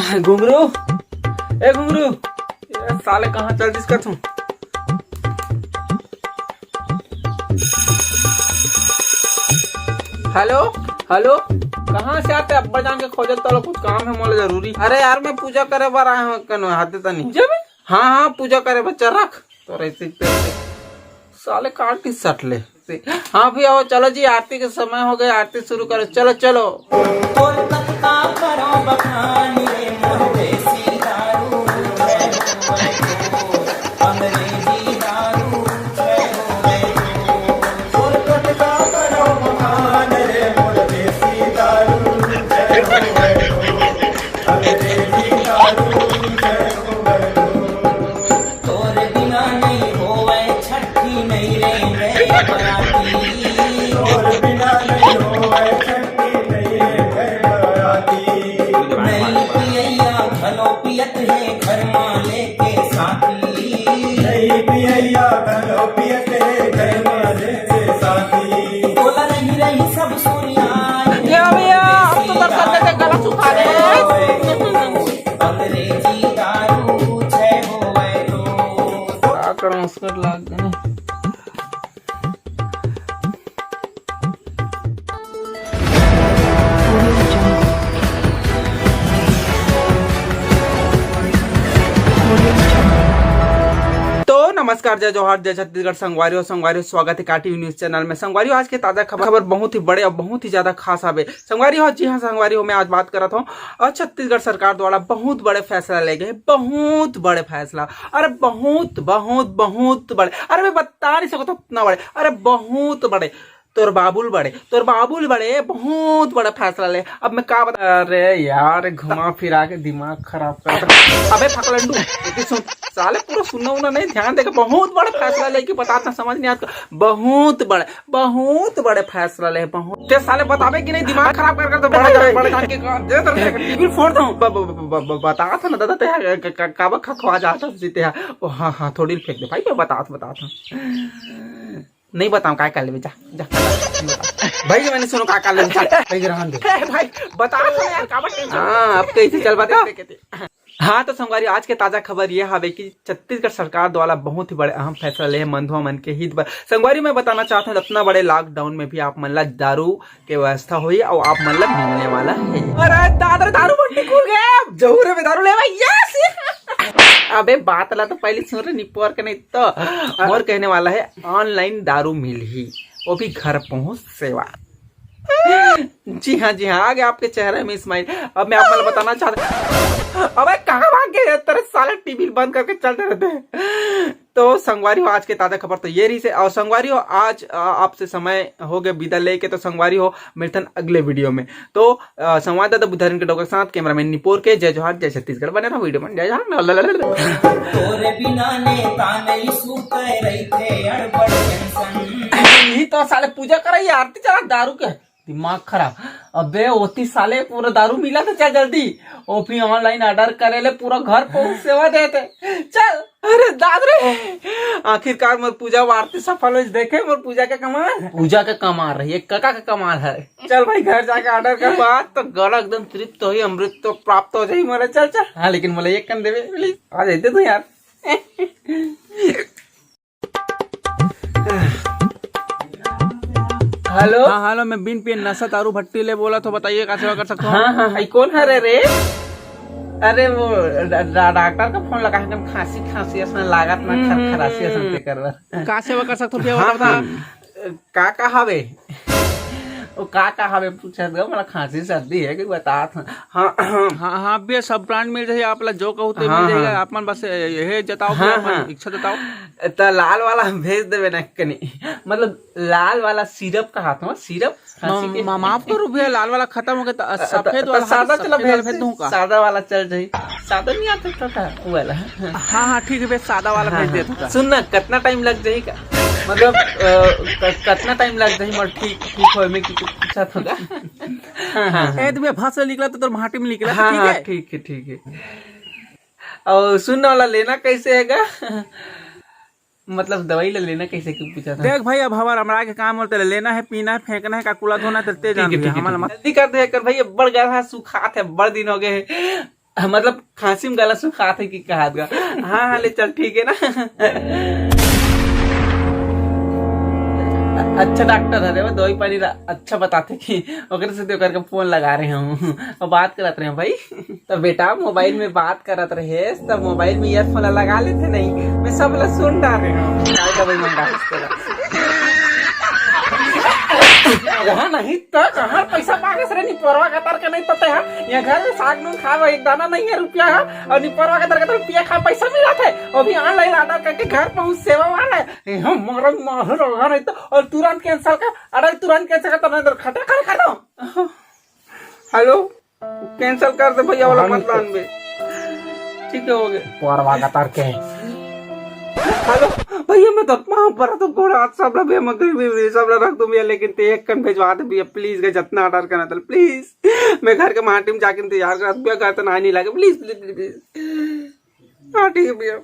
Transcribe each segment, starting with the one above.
घुंगरू, ए घुंगरू, ये साले कहाँ चल जिसका तुम? हेलो हेलो, कहाँ से आते? अब्बा जान के खोजत तो कुछ काम है मोले जरूरी। अरे यार मैं पूजा करे बार आया हूँ, कनो हाथे तो नहीं जब। हाँ हाँ पूजा करे बच्चा रख तो ऐसे साले काट की सट ले। हाँ भी आओ, चलो जी आरती के समय हो गया, आरती शुरू करो। चलो चलो। नमस्कार, जय जोहार, जय छत्तीसगढ़। संगवारियों स्वागत है काटी न्यूज चैनल में। संगवारियों आज के ताजा खबर बहुत ही बड़े और बहुत ही ज्यादा खास आवे। संगवारियों जी हाँ संगवारियों मैं आज बात कर रहा हूँ और छत्तीसगढ़ सरकार द्वारा बहुत बड़े फैसला ले गए। बहुत बड़े फैसला, अरे बहुत बहुत बहुत बड़े। अरे मैं बता नहीं सकता इतना बड़े, अरे बहुत बड़े। तोर बाबुल बड़े बहुत बड़ा फैसला ले। अब मैं क्या बता। अरे यार घुमा फिरा के दिमाग खराब कर। अबे फकलंडू सुन, साले पूरा सुनना उना नहीं, ध्यान देकर। बहुत बड़ा फैसला लेके बताता, समझ नहीं आता। बहुत बड़े फैसला ले। बहुत ते साले बतावे कि नहीं, दिमाग खराब कर तो बड़े जान के टीवी फोड़ दूं। बता था ना दादा ते काबा खवा जाता जीते। हाँ हाँ थोड़ी फेंक दे भाई, मैं बता नहीं बताऊं काय कर ले। जा जा भाई मैंने सुनो का कर ले। भाई रहन दे भाई, बता दो यार का टेंशन। हां अब कैसे चल बात। हाँ तो संगवारी आज के ताजा खबर यह है कि छत्तीसगढ़ सरकार द्वारा बहुत ही बड़े अहम फैसला ले बंधुआ मन के हित पर। संगवारी मैं बताना चाहता हूँ इतना बड़े लॉकडाउन में भी आप मन ला दारू के व्यवस्था हुई और आप मन ला मिलने वाला है। अरे दारू बंडी खुल गया, जहूरे में दारू ले भाई। अबे बात ला तो पहले सुन रहे निपोर के नहीं तो और कहने वाला है ऑनलाइन दारू मिल ही, वो भी घर पहुंच सेवा। जी हाँ आ गया आपके चेहरे में स्माइल। अब मैं आपको बताना चाहता। अबे कहाँ भाग गए तेरे साले, टीवी बंद करके चलते रहते हैं। तो संगवारी हो आज के ताजा खबर तो ये रही से। और संगवारी हो आज आपसे समय हो गया विदा लेके। तो संगवारी हो मिलते अगले वीडियो में। तो संवाददाता बुद्धहरण के डॉक्टर साथ कैमरामैन निपोर के जय जोहार जय छत्तीसगढ़। बने रहो वीडियो में। जय जोहार। तो साले पूजा कराई आरती चला दारू के दिमाग खराब। अबे ओती साले पूरा दारू मिला तो चल जल्दी वो भी ऑनलाइन ऑर्डर करे ले, पूरा घर पहुंच सेवा देते चल। अरे दादरे आखिरकार मोर पूजा आरती सफल हो। देखे मोर पूजा का कमाल रही है, काका का कमाल है। चल भाई घर जाके ऑर्डर कर, बात तो गला एकदम तृप्त हो, अमृत तो प्राप्त हो जाए मोला। चल हाँ लेकिन मोला एक कन देवे प्लीज आ जाते तो यार। हेलो हाँ हेलो, मैं बिन पिए नशा दारू भट्टी ले बोला तो बताइए क्या सेवा कर सकता हूँ। हाँ हाँ कौन है रे? अरे वो डॉक्टर का फोन लगा है, खांसी ऐसा लागत ना खरासी ऐसा कर रहा। का सेवा कर सकता हूँ? हाँ, का हवे वो का हवे पूछा दो, मतलब खांसी सर्दी है कि बता। हाँ भी सब ब्रांड मिल रही आप जो कहूँ तो मिल जाएगा। आप मन बस ये जताओ, इच्छा जताओ तो लाल वाला भेज देवे ना कनी। मतलब लाल वाला सिरप का हाथ में सिरप माफ करो भैया, लाल वाला खत्म हो गया। सफेद वाला सादा चला भेज दूं का? सादा वाला चल जाए, सादा नहीं आता था वाला। हाँ ठीक है सादा वाला भेज देता। सुन ना कितना टाइम लग जाएगा, मतलब कितना टाइम लग जाए मर ठीक हो में की पूछा था। हाँ तुम्हें भाषा निकला तो तोर माटी में निकला। हाँ ठीक है। और सुनने वाला लेना कैसे हैगा? मतलब दवाई ले लेना कैसे क्यों पूछा था? देख भाई अब हमारा हमरा के काम होता है, लेना है, पीना है, फेंकना है, काकुला धोना है, तेज जल्दी कर दे कर भाई। बड़ गया सुखात है, बड़ दिन हो गए। मतलब खांसी में गला सुन खाते की कहा गा। हाँ हाँ ले चल ठीक है ना। अच्छा डॉक्टर है वो दवाई पानी अच्छा बताते कि ओकरे से करके फोन लगा रहे हूँ और बात करत रहे भाई। तो बेटा मोबाइल में बात करत रहे तब मोबाइल में ईयरफोन लगा लेते नहीं, मैं सब लोग सुन डाल रहे हूँ। यहाँ नहीं तो कहाँ पैसा मांगे सर निपरवा का तर के नहीं पता है। यहाँ घर में साग नून खावा एक दाना नहीं है रुपया है और निपरवा का तर के रुपया खा पैसा मिला था। अभी ऑनलाइन ऑर्डर करके घर पहुँच सेवा वाला है हम मरन माहर नहीं तो और तुरंत कैंसिल कर। अरे तुरंत कैंसिल कर तो खटा कर दो। हेलो कैंसिल कर दे भैया वाला मतदान में ठीक है हो गया परवा का तर के। हेलो भैया मैं तो पर तो घोड़ा सब सब रख दो भैया लेकिन ते एक कन भेजवा दे भैया प्लीज गए जितना ऑर्डर करना था प्लीज। मैं घर के माटी में जाके इंतजार कर भैया घर तो ना नहीं लगे प्लीज प्लीज प्लीज। हाँ ठीक है भैया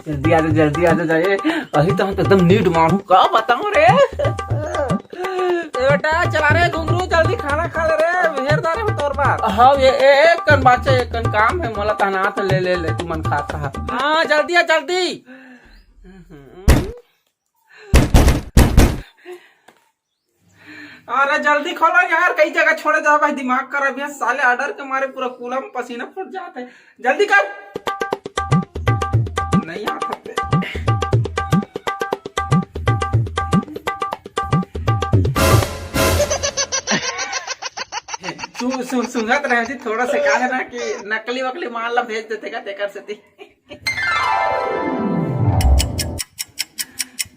जल्दी आ जाए अभी तो हम एकदम नीड मारू का बताऊं रे। बेटा चला रे घुंगरू जल्दी खाना खा ले रे मेहरदार है तोर बात। हाँ ये एक कन बाचे एक कन काम है मोला तना हाथ ले तू मन खाता है। हाँ जल्दी आ जल्दी। अरे जल्दी खोलो यार कई जगह छोड़े जाओ भाई दिमाग कर अभी साले ऑर्डर के मारे पूरा कूला में पसीना फूट जाता है जल्दी कर। नहीं आ सकते सुनत रहे थी थोड़ा से कहा ना कि नकली वकली माल ला भेज देते का तेकर से दे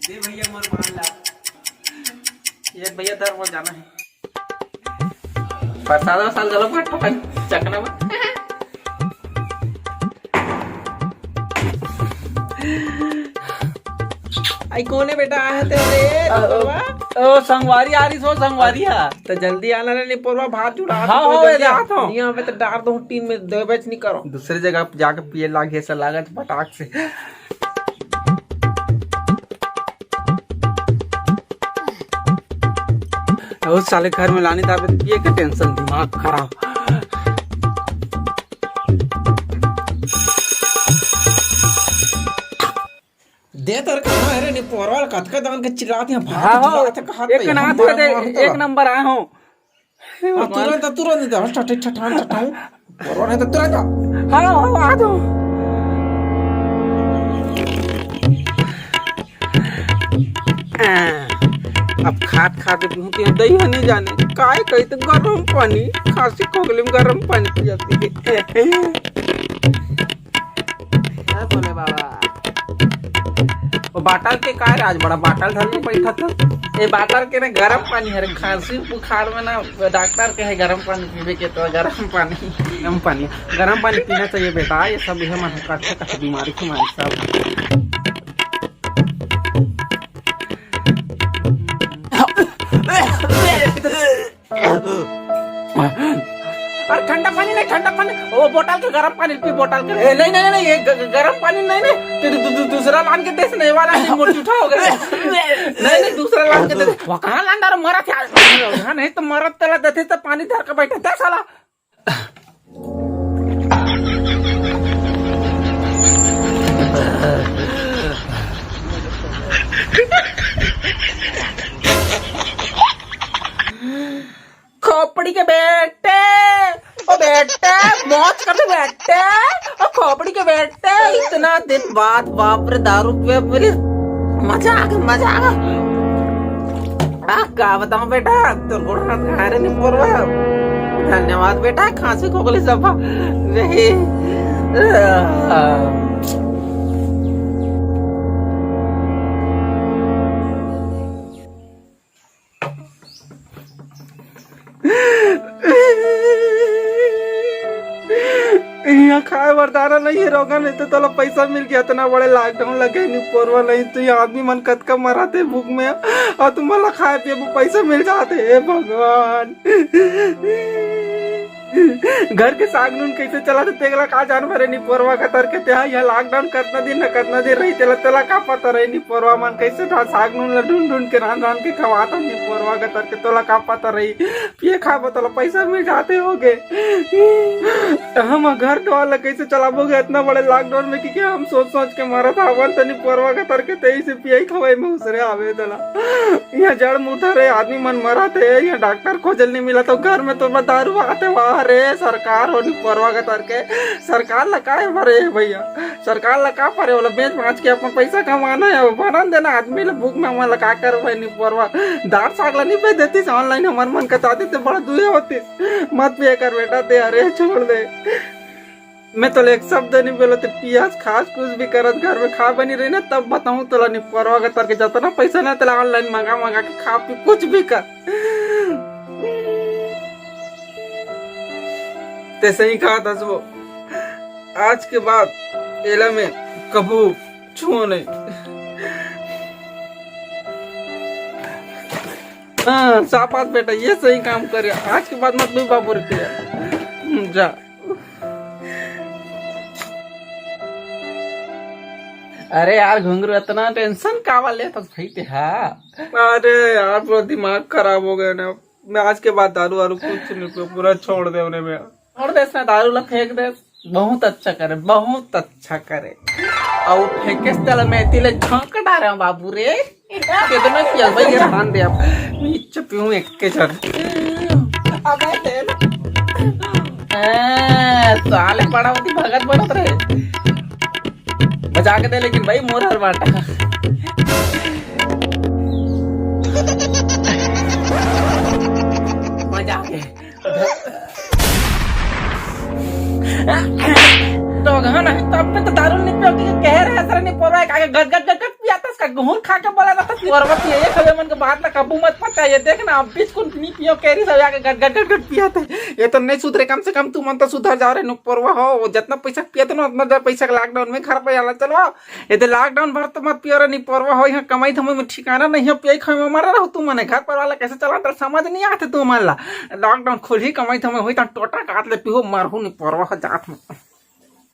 भैया मोर माल ला ये भैया दर वो जाना है प्रसाद साल चलो पट चकना में। आई कौन है बेटा आए थे ओ संगवारी आ रही सो संगवारी है तो जल्दी आना रे निपोरवा भात जुड़ा। हाँ हो यहाँ पे तो डार दो टीम में दो बैच नहीं करो दूसरे जगह जाके पिए लागे से लागत पटाख से। उस साले घर में लाने दावे पिए के टेंशन दिमाग खराब। दे तर कहां है रे नि पोरवाल कतका दान के चिल्लाते हैं भात एक नाथ दे एक नंबर आए हो तुरंत तुरंत दे हट ठठान ठठान पोरवाल है तो तुरंत हां आ दो। अब खाते बहुत ही दही नहीं जाने काय कही तो गर्म पानी खांसी खोखली में गर्म पानी पी जाती है। बोले बाबा बाटल के का आज बड़ा बाटल धर में बैठा था ये बाटल के ना गर्म पानी है खांसी बुखार में ना डॉक्टर के है गर्म पानी पीवे के तो गर्म पानी पीना चाहिए बेटा ये सब यह मन का बीमारी की मारी सब। अरे ठंडा पानी नहीं ठंडा पानी वो बोतल के गर्म पानी पी बोतल के नहीं ये गर्म पानी नहीं तेरे दूसरा लान के देश नहीं वाला मोटी उठा हो गया नहीं दूसरा लान के देश वो कहाँ लान मरा था नहीं तो मरत तला देते तो पानी धर के बैठे था साला। खोपड़ी के बेटे ओ बेटे मौज कर बेटे ओ खोपड़ी के बेटे इतना दिन बाद बाप रे दारू पे मेरी मजा आ गया क्या बताऊं बेटा तो गोड़ा खा रहे नहीं पोरवा धन्यवाद बेटा खांसी खोखली सब नहीं यहाँ खाए बरदारा नहीं है रोगा नहीं तो तोला पैसा मिल गया इतना बड़े लॉकडाउन लगे नहीं पोरवा नहीं तो ये आदमी मन कतका मराते भूख में और तुम मला खाए पिए पैसा मिल जाते है भगवान। घर के साग नून कैसे चला तो तेगला का जानवर नहीं पोरवा कतर के ते यहाँ लॉकडाउन करना दिन रही तेला तेला का पता रही नहीं पोरवा मन कैसे था साग नून ला ढूंढ के रान के खवाता नहीं पोरवा कतर के तोला का पता रही पिए खा बतला पैसा मिल जाते होगे। हम घर वाला कैसे चलाबोगे इतना बड़े लॉकडाउन में कि हम सोच के मारा था वन तनी पोरवा कतर के तेई से पिए खवाई में उसरे आवे दला यहाँ जड़ मुठा रहे आदमी मन मरा थे यहाँ डॉक्टर खोजल नहीं मिला तो घर में तो दारू आते वाह रे सरकार होनी परवा का तर के सरकार लगा भरे भैया सरकार लगा परे वाला बेच बाँच के अपना पैसा कमाना है बना देना आदमी ले भूख में हमारा लगा कर भाई नहीं परवा दाल सागला नहीं पे देती ऑनलाइन हमारे मन कचाते थे बड़ा दुए होती मत पिए कर बेटा दे अरे छोड़ दे। मैं तो एक शब्द नहीं बोलते पियाज खास कुछ भी करत घर में खा बनी रही ना तब बताऊं तो नहीं परवा का तर के जाता ना पैसा ना तेला ऑनलाइन मंगा के खा पी कुछ भी कर ते सही कहा था वो आज के बाद एला में कबू छुओ नहीं। हाँ सापात बेटा ये सही काम करे आज के बाद मत भी बाबू रखे जा। अरे यार घुंघरू इतना टेंशन कावा ले तो भाई थे हाँ अरे यार पूरा दिमाग खराब हो गया ना मैं आज के बाद दारू वारू कुछ नहीं पूरा छोड़ दे उन्हें मैं छोड़ दे इसमें दारू ला फेंक दे बहुत अच्छा करे और फेंके तल में तिले झोंक डारे बाबू रे कितना पिया भाई ये ध्यान दे आप नीच पीऊं एक के चल अबे तेल साले पड़ा होती भगत बनत रहे बचा के दे लेकिन भाई मोर हर बाटा मजा के तो ना तब पे तो दारू नहीं पियोगी कह रहे सर नहीं पोरवा का गट पियाता इसका घूर खा के बोला था पोरवा पिए ये खबे मन के बात ना कबू मत पता ये देख ना अब बीच कुन नहीं पियो कैरी सब आके गट पियाता ये तो नहीं सुधरे कम से कम तू मन तो सुधर जा रहे नु पोरवा हो जितना पैसा पियाते ना उतना पैसा लॉकडाउन में घर पे आला चलो ये तो लॉकडाउन भर तो मत पियो रे नहीं पोरवा हो यहाँ कमाई थमे में ठिकाना नहीं है पिए खाए में मरा रहो तू मने घर पर वाला कैसे चलाता समझ नहीं आते तू मन ला लॉकडाउन खुल ही कमाई थमे होई ता टोटा काट ले पियो मारहू नहीं पोरवा जात में।